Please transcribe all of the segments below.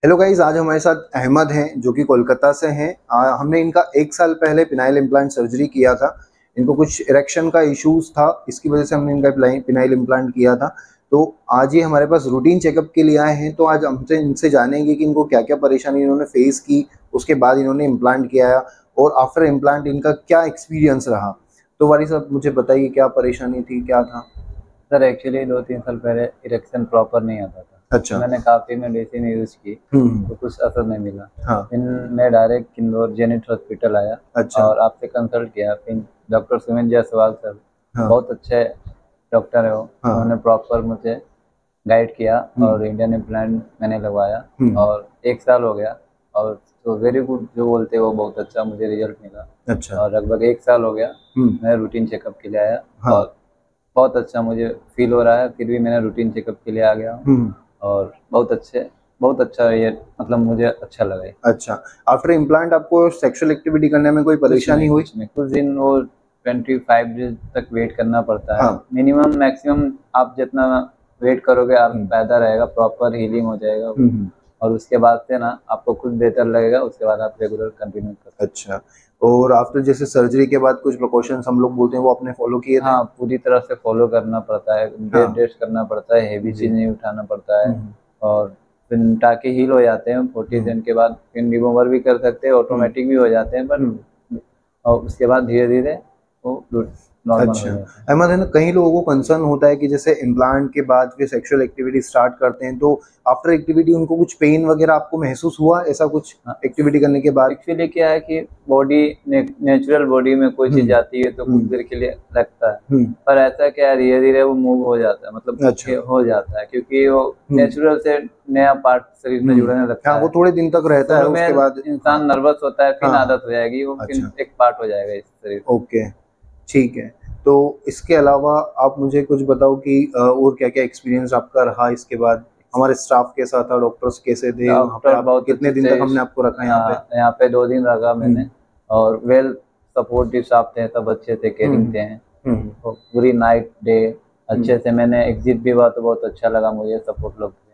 Hello guys, आज हमारे साथ अहमद हैं जो कि कोलकाता से हैं। हमने इनका 1 साल पहले पिनाइल इम्प्लांट सर्जरी किया था। इनको कुछ इरेक्शन का इश्यूज था, इसकी वजह से हमने इनका पिनाइल इम्प्लांट किया था। तो आज ये हमारे पास रूटीन चेकअप के लिए आए हैं। तो आज हमसे इनसे जानेंगे कि इनको क्या क्या परेशानी इन्होंने फेस की, उसके बाद इन्होंने इम्प्लांट किया और आफ्टर इम्प्लांट इनका क्या एक्सपीरियंस रहा। तो वारी साहब, मुझे बताइए क्या परेशानी थी, क्या था? सर एक्चुअली 2-3 साल पहले इरेक्शन प्रॉपर नहीं आता था। अच्छा। मैंने काफ़ी मेडिसिन यूज़ की तो कुछ असर नहीं मिला। हाँ। फिर मैं डायरेक्ट इंदौर जेनिथ हॉस्पिटल आया। अच्छा। और आपसे कंसल्ट किया। फिर डॉक्टर सुमित जायसवाल सर, हाँ। बहुत अच्छे डॉक्टर है वो। हाँ। उन्होंने प्रॉपर मुझे गाइड किया और इंडियन इम्प्लांट मैंने लगवाया और 1 साल हो गया। और तो वेरी गुड जो बोलते हैं वो बहुत अच्छा मुझे रिजल्ट मिला। अच्छा। और लगभग 1 साल हो गया मैं रूटीन चेकअप के लिए आया। हाँ। और बहुत अच्छा मुझे फील हो रहा है। फिर भी मैंने रूटीन चेकअप के लिए आ गया हूँ और बहुत अच्छा ये मतलब मुझे अच्छा लगा है। अच्छा, आफ्टर इम्प्लांट आपको सेक्सुअल एक्टिविटी करने में कोई परेशानी हुई? कुछ दिन वो 25 डेज तक वेट करना पड़ता है। हाँ। मिनिमम मैक्सिमम आप जितना वेट करोगे आप फायदा रहेगा, प्रॉपर हीलिंग हो जाएगा। और उसके बाद से ना आपको खुद बेहतर लगेगा, उसके बाद आप रेगुलर कंटिन्यू कर सकते। अच्छा, और आफ्टर जैसे सर्जरी के बाद कुछ प्रिकॉशंस हम लोग बोलते हैं वो आपने फॉलो किए थे? हाँ, पूरी तरह से फॉलो करना पड़ता है, बेड रेस्ट करना पड़ता है, हेवी चीज नहीं उठाना पड़ता है। और फिर टाके हील हो जाते हैं 40 दिन के बाद। फिर रिमूवर भी कर सकते हैं, ऑटोमेटिक भी हो जाते हैं, पर और उसके बाद धीरे धीरे वो नॉर्मल हो अच्छा, जाता है। अहमद है ना, कई लोगों को कंसर्न होता है कि जैसे इम्प्लांट के बाद फिर सेक्सुअल एक्टिविटी स्टार्ट करते हैं तो आफ्टर एक्टिविटी उनको कुछ पेन वगैरह आपको महसूस हुआ, ऐसा कुछ एक्टिविटी करने के बाद? एक्चुअली क्या है कि बॉडी नेचुरल बॉडी में कोई चीज आती है तो कुछ देर के लिए लगता है, पर ऐसा क्या है धीरे धीरे वो मूव हो जाता है, मतलब अच्छा। हो जाता है, क्योंकि वो नेचुरल से नया पार्ट शरीर में जुड़ने लगता है। वो थोड़े दिन तक रहता है, उसके बाद इंसान नर्वस होता है, फिर आदत हो जाएगी, वो फिर एक पार्ट हो जाएगा इस शरीर। ओके, ठीक है। तो इसके अलावा आप मुझे कुछ बताओ कि और क्या क्या एक्सपीरियंस आपका रहा इसके बाद? हमारे स्टाफ के साथ था, डॉक्टर्स कैसे थे वहाँ पे? आप कितने दिन तक हमने आपको रखा यहाँ पे? यहाँ पे 2 दिन रखा मैंने। और वेल सपोर्टिव स्टाफ थे, सब अच्छे थे, केयरिंग थे। तो पूरी नाइट डे अच्छे से मैंने एग्जिट भी हुआ तो बहुत अच्छा लगा मुझे, सपोर्ट लोग थे।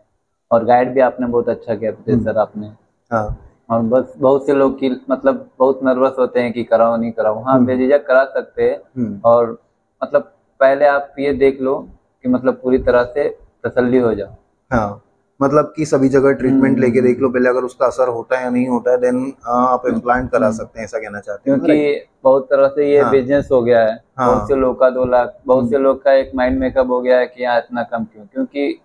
और गाइड भी आपने बहुत अच्छा किया सर आपने। हाँ। और बस बहुत से लोग की मतलब बहुत नर्वस होते हैं कि कराओ नहीं कराओ। हाँ, बेझिझक करा सकते हैं। और मतलब पहले आप ये देख लो कि मतलब पूरी तरह से तसल्ली हो जाओ। हाँ, मतलब कि सभी जगह ट्रीटमेंट लेके देख लो पहले, अगर उसका असर होता है या नहीं होता है देन आप इम्प्लांट करा सकते हैं, ऐसा कहना चाहते हैं? क्योंकि बहुत तरह से ये बिजनेस हो गया है। बहुत से लोग का 2 लाख, बहुत से लोग का एक माइंड मेकअप हो गया है कि यहाँ इतना कम क्यों, क्योंकि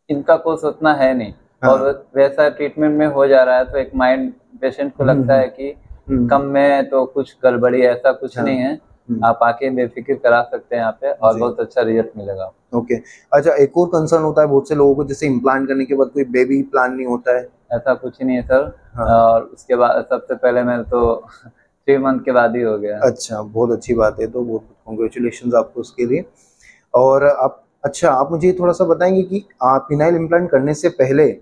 इनका कोर्स उतना है नहीं। और वैसा ट्रीटमेंट में हो जा रहा है तो एक माइंड पेशेंट को लगता है कि कम में तो कुछ गड़बड़ी, ऐसा कुछ नहीं है। आप आके बेफिक्र करा सकते हैं यहाँ पे और बहुत अच्छा रिजल्ट मिलेगा। ओके। अच्छा, एक और कंसर्न होता है बहुत से लोगों को, जैसे इम्प्लांट करने के बाद कोई बेबी प्लान नहीं होता है? ऐसा कुछ नहीं है सर। और उसके बाद सबसे पहले मैं तो 3 मंथ के बाद ही हो गया। अच्छा, बहुत अच्छी बात है, तो बहुत कॉन्ग्रेचुलेशन आपको उसके लिए। और आप मुझे थोड़ा सा बताएंगे कि पिनाइल इम्प्लांट करने से पहले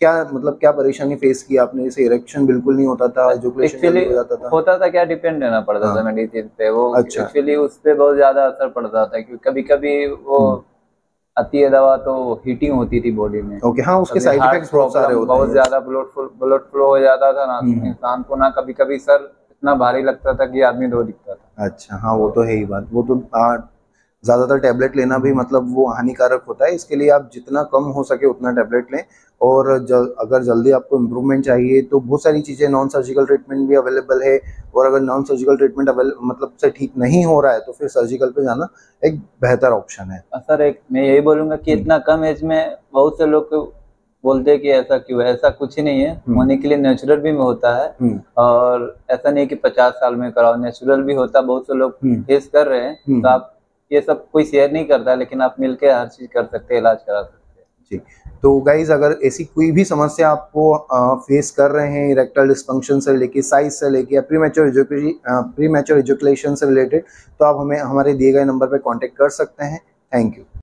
क्या मतलब क्या परेशानी फेस की आपने? जैसे इरेक्शन बिल्कुल नहीं होता था, एजुकेशन जल्दी हो जाता था? होता था क्या, डिपेंड रहना पड़ता था मेडिसिन पे। वो एक्चुअली उस पे बहुत ज्यादा असर पड़ता था, क्योंकि कभी कभी वो आती है दवा तो हीटिंग होती थी बॉडी में। ओके, हाँ, उसके साइड इफेक्ट्स बहुत सारे होते हैं। बहुत ज्यादा ब्लड फ्लो हो जाता था ना इंसान को, ना कभी कभी सर इतना भारी लगता था कि आदमी दो दिखता था। अच्छा, हाँ, वो तो है ही बात। वो तो ज़्यादातर टैबलेट लेना भी मतलब वो हानिकारक होता है, इसके लिए आप जितना कम हो सके उतना टैबलेट लें। और अगर जल्दी आपको इम्प्रूवमेंट चाहिए तो बहुत सारी चीज़ें, नॉन सर्जिकल ट्रीटमेंट भी अवेलेबल है। और अगर नॉन सर्जिकल ट्रीटमेंट मतलब से ठीक नहीं हो रहा है तो फिर सर्जिकल पे जाना एक बेहतर ऑप्शन है। सर एक मैं यही बोलूँगा कि इतना कम एज में बहुत से लोग बोलते हैं कि ऐसा क्यों है, ऐसा कुछ ही नहीं है। होने के लिए नेचुरल भी होता है। और ऐसा नहीं कि 50 साल में कराओ, नेचुरल भी होता है। बहुत से लोग फेस कर रहे हैं, तो आप ये सब कोई शेयर नहीं करता, लेकिन आप मिलके हर चीज कर सकते हैं, इलाज करा सकते हैं। जी, तो गाइज अगर ऐसी कोई भी समस्या आपको फेस कर रहे हैं, इरेक्टाइल डिस्फंक्शन से लेके, साइज से लेके, प्रीमैच्योर इजैकुलेशन से रिलेटेड, तो आप हमें हमारे दिए गए नंबर पर कॉन्टेक्ट कर सकते हैं। Thank you.